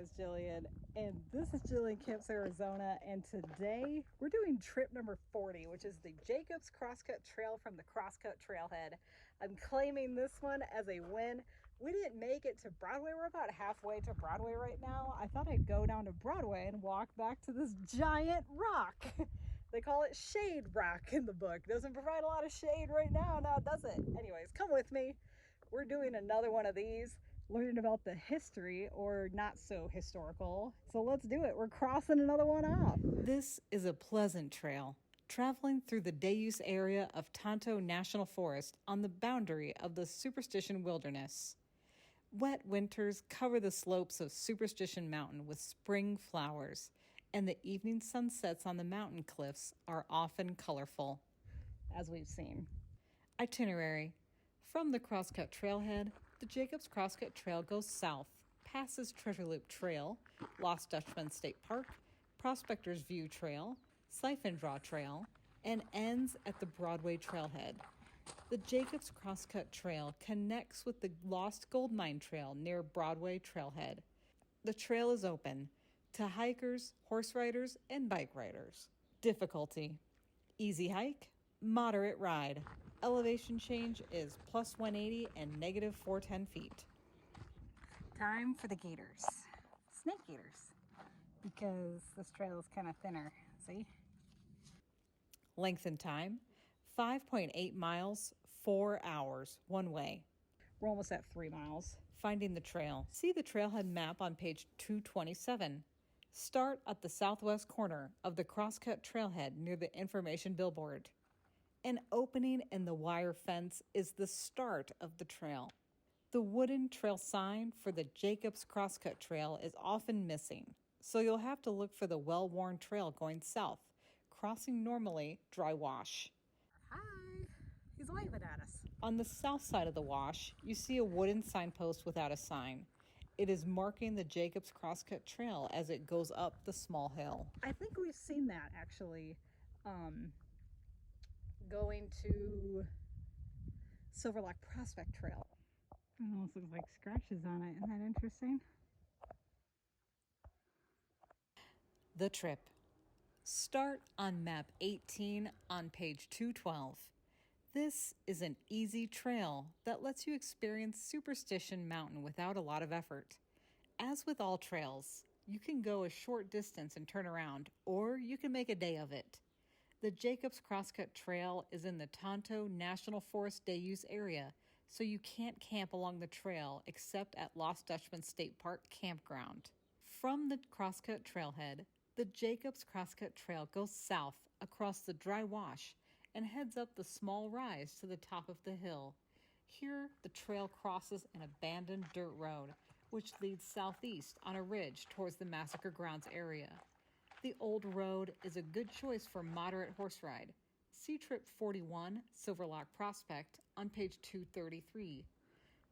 is Jillian, and this is Jillian Camps, Arizona, and today we're doing trip number 40, which is the Jacobs Crosscut Trail from the Crosscut Trailhead. I'm claiming this one as a win. We didn't make it to Broadway. We're about halfway to Broadway right now. I thought I'd go down to Broadway and walk back to this giant rock. They call it Shade Rock in the book. Doesn't provide a lot of shade right now, does it? Anyways, come with me. We're doing another one of these, learning about the history, or not so historical. So let's do it. We're crossing another one off. This is a pleasant trail, traveling through the day-use area of Tonto National Forest on the boundary of the Superstition Wilderness. Wet winters cover the slopes of Superstition Mountain with spring flowers, and the evening sunsets on the mountain cliffs are often colorful. As we've seen. Itinerary. From the Crosscut Trailhead, the Jacobs Crosscut Trail goes south, passes Treasure Loop Trail, Lost Dutchman State Park, Prospector's View Trail, Siphon Draw Trail, and ends at the Broadway Trailhead. The Jacobs Crosscut Trail connects with the Lost Gold Mine Trail near Broadway Trailhead. The trail is open to hikers, horse riders, and bike riders. Difficulty: easy hike, moderate ride. Elevation change is plus 180 and negative 410 feet. Time for the gators. Snake gators. Because this trail is kind of thinner, see? Length and time: 5.8 miles, 4 hours, one way. We're almost at 3 miles. Finding the trail. See the trailhead map on page 227. Start at the southwest corner of the Crosscut Trailhead near the information billboard. An opening in the wire fence is the start of the trail. The wooden trail sign for the Jacobs Crosscut Trail is often missing, so you'll have to look for the well-worn trail going south, crossing normally dry wash. Hi. He's waving at us. On the south side of the wash, you see a wooden signpost without a sign. It is marking the Jacobs Crosscut Trail as it goes up the small hill. I think we've seen that actually. Going to Silver Lock Prospect Trail. It almost looks like scratches on it. Isn't that interesting? The trip. Start on map 18 on page 212. This is an easy trail that lets you experience Superstition Mountain without a lot of effort. As with all trails, you can go a short distance and turn around, or you can make a day of it. The Jacobs Crosscut Trail is in the Tonto National Forest day-use area, so you can't camp along the trail except at Lost Dutchman State Park campground. From the Crosscut Trailhead, the Jacobs Crosscut Trail goes south across the dry wash and heads up the small rise to the top of the hill. Here, the trail crosses an abandoned dirt road, which leads southeast on a ridge towards the massacre grounds area. The old road is a good choice for moderate horse ride. See Trip 41, Silver Lock Prospect, on page 233.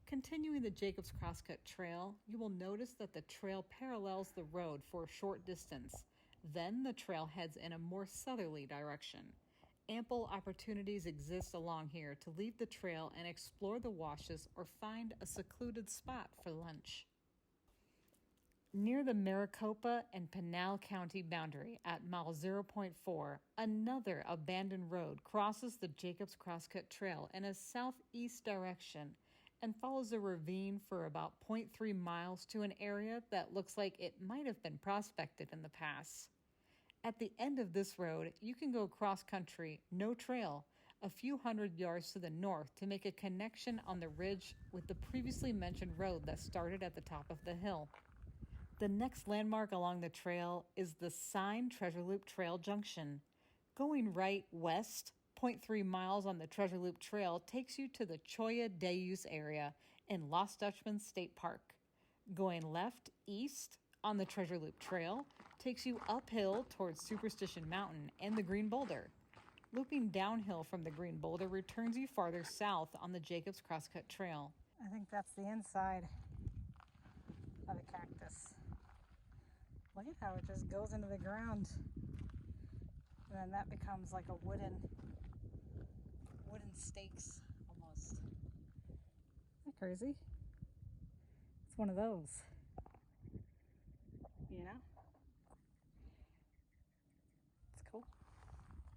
Continuing the Jacobs Crosscut Trail, you will notice that the trail parallels the road for a short distance. Then the trail heads in a more southerly direction. Ample opportunities exist along here to leave the trail and explore the washes or find a secluded spot for lunch. Near the Maricopa and Pinal County boundary at mile 0.4, another abandoned road crosses the Jacobs Crosscut Trail in a southeast direction and follows a ravine for about 0.3 miles to an area that looks like it might have been prospected in the past. At the end of this road, you can go cross-country, no trail, a few hundred yards to the north to make a connection on the ridge with the previously mentioned road that started at the top of the hill. The next landmark along the trail is the signed Treasure Loop Trail Junction. Going right west, 0.3 miles on the Treasure Loop Trail takes you to the Cholla Day-Use area in Lost Dutchman State Park. Going left east on the Treasure Loop Trail takes you uphill towards Superstition Mountain and the Green Boulder. Looping downhill from the Green Boulder returns you farther south on the Jacobs Crosscut Trail. I think that's the inside of a cactus. Look at how it just goes into the ground. And then that becomes like a wooden stakes almost. Isn't that crazy? It's one of those.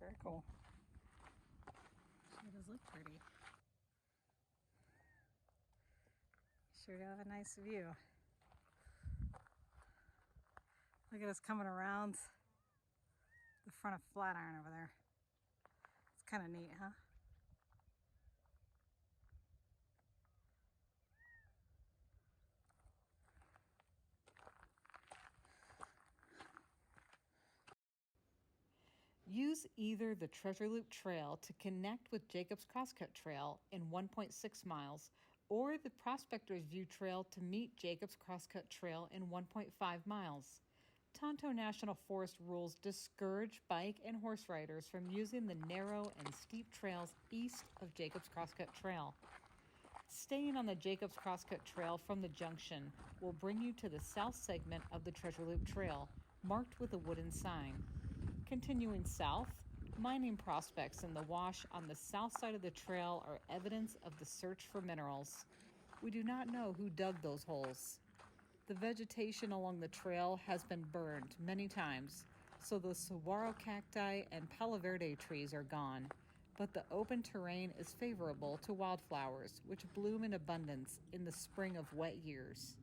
Very cool. She does look pretty. Sure do have a nice view. Look at us coming around the front of Flatiron over there. It's kind of neat, huh? Use either the Treasure Loop Trail to connect with Jacob's Crosscut Trail in 1.6 miles or the Prospector's View Trail to meet Jacob's Crosscut Trail in 1.5 miles. Tonto National Forest rules discourage bike and horse riders from using the narrow and steep trails east of Jacob's Crosscut Trail. Staying on the Jacob's Crosscut Trail from the junction will bring you to the south segment of the Treasure Loop Trail, marked with a wooden sign. Continuing south, mining prospects in the wash on the south side of the trail are evidence of the search for minerals. We do not know who dug those holes. The vegetation along the trail has been burned many times, so the saguaro cacti and palo verde trees are gone, but the open terrain is favorable to wildflowers, which bloom in abundance in the spring of wet years.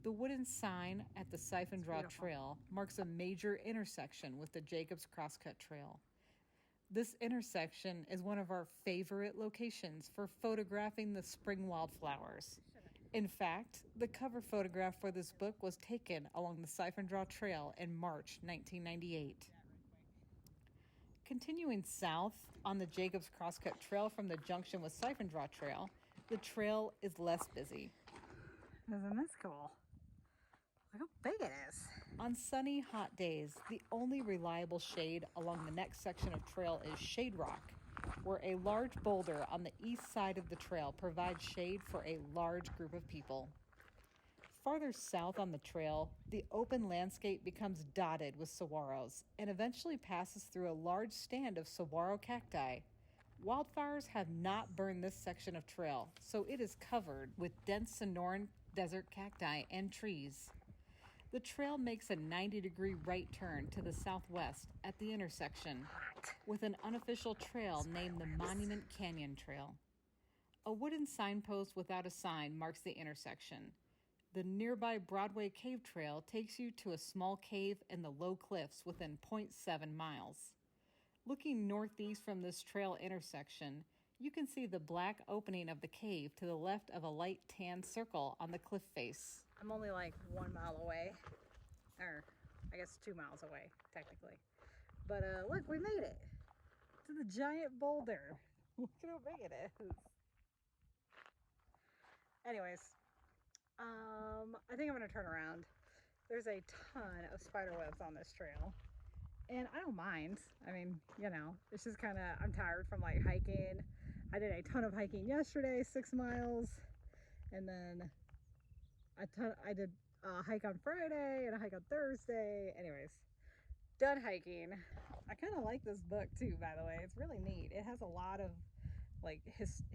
The wooden sign at the Siphon Draw Trail marks a major intersection with the Jacob's Crosscut Trail. This intersection is one of our favorite locations for photographing the spring wildflowers. In fact, the cover photograph for this book was taken along the Siphon Draw Trail in March 1998. Continuing south on the Jacob's Crosscut Trail from the junction with Siphon Draw Trail, the trail is less busy. Isn't this cool? Look how big it is. On sunny, hot days, the only reliable shade along the next section of trail is Shade Rock, where a large boulder on the east side of the trail provides shade for a large group of people. Farther south on the trail, the open landscape becomes dotted with saguaros and eventually passes through a large stand of saguaro cacti. Wildfires have not burned this section of trail, so it is covered with dense Sonoran desert cacti and trees. The trail makes a 90-degree right turn to the southwest at the intersection with an unofficial trail named the Monument Canyon Trail. A wooden signpost without a sign marks the intersection. The nearby Broadway Cave Trail takes you to a small cave in the low cliffs within 0.7 miles. Looking northeast from this trail intersection, you can see the black opening of the cave to the left of a light tan circle on the cliff face. I'm only like 1 mile away, or I guess 2 miles away, technically. But look, we made it to the giant boulder. Look at how big it is. Anyways, I think I'm gonna turn around. There's a ton of spider webs on this trail, and I don't mind. I mean, you know, it's just kind of, I'm tired from like hiking. I did a ton of hiking yesterday, 6 miles, and then I did a hike on Friday and a hike on Thursday. Anyways, done hiking. I kind of like this book too, by the way. It's really neat. It has a lot of like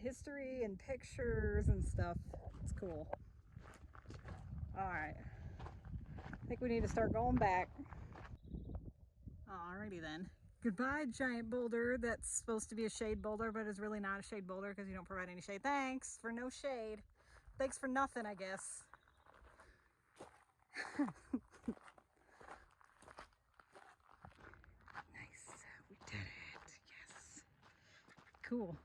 history and pictures and stuff. It's cool. All right, I think we need to start going back. Alrighty then. Goodbye, giant boulder that's supposed to be a shade boulder, but is really not a shade boulder because you don't provide any shade. Thanks for no shade. Thanks for nothing, I guess. Nice. We did it. Yes. Cool.